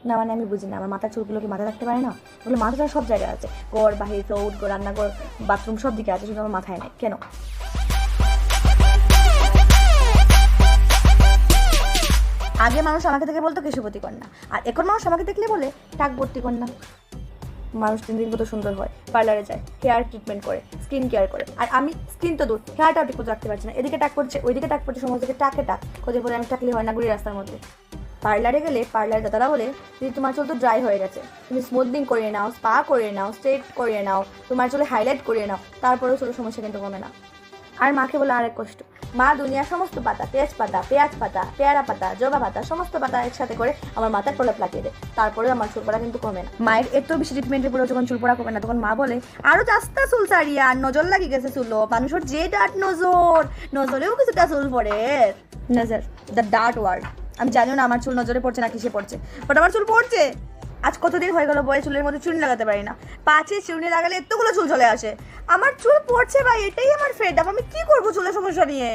না মানে আমি বুঝি না, আমার মাথার চুলগুলো কি মাথায় রাখতে পারে না? ওগুলো মাথাটা সব জায়গায় আছে, ঘর বাহির ফ্লোর রান্নাঘর বাথরুম সব দিকে আছে, শুধু আমার মাথায় নেই কেন? আগে মানুষ আমাকে দেখে বলতো কেশবতী কন্যা, আর এখন মানুষ আমাকে দেখলে বলে টাকবর্তী কন্যা। মানুষ দিন দিন কত সুন্দর হয়, পার্লারে যায়, হেয়ার ট্রিটমেন্ট করে, স্কিন কেয়ার করে, আর আমি স্কিন তো দূর, হেয়ারটাও ঠিক মতো রাখতে পারছি না। এদিকে টাক পড়ছে, ওইদিকে টাক পড়ছে, সমস্ত দিকে টাকে টাক, কোথায় বলে আমি টাকলে হয় না গুড়ি রাস্তার মধ্যে। পার্লারে গেলে পার্লার দাদারা বলে যদি তোমার চুল তো ড্রাই হয়ে গেছে, তুমি স্মুথনিং করিয়ে নাও, স্পা করিয়ে নাও, স্ট্রেট করিয়ে নাও, তোমার চুলে হাইলাইট করিয়ে নাও, তারপরেও চুলের সমস্যা কিন্তু কমে না। আর মাকে বলে আরেক কষ্ট, মা দুনিয়ার সমস্ত পাতা, তেজপাতা, পেঁয়াজ পাতা, পেয়ারা পাতা, জবা পাতা, সমস্ত পাতা একসাথে করে আমার মাথায় প্রলেপ লাগিয়ে দেয়, তারপরে আমার চুল পড়া কিন্তু কমে না। মায়ের এত বেশি ট্রিটমেন্টের পরেও যখন চুল পড়া কমে না, তখন মা বলে আরো জাস্তা চুল ছাড়িয়া, আর নজর লাগি গেছে চুলো, মানুষের যে ডাট নজর, নজরেও কিছুটা চুল পড়ে। নজর, দ্য ডার্ট ওয়ার্ড। আমি জানিও না আমার চুল নজরে পড়ছে না কিসে পড়ছে, বাট আমার চুল পড়ছে। আজ কতদিন হয়ে গেল বয়ে চুলের মধ্যে চুনি লাগাতে পারি না, পাঁচে চুনি লাগালে এতগুলো চুল চলে আসে। আমার চুল পড়ছে ভাই, এটাই আমার ফেড আপ, আমি কি করবো চুলের সমস্যা নিয়ে?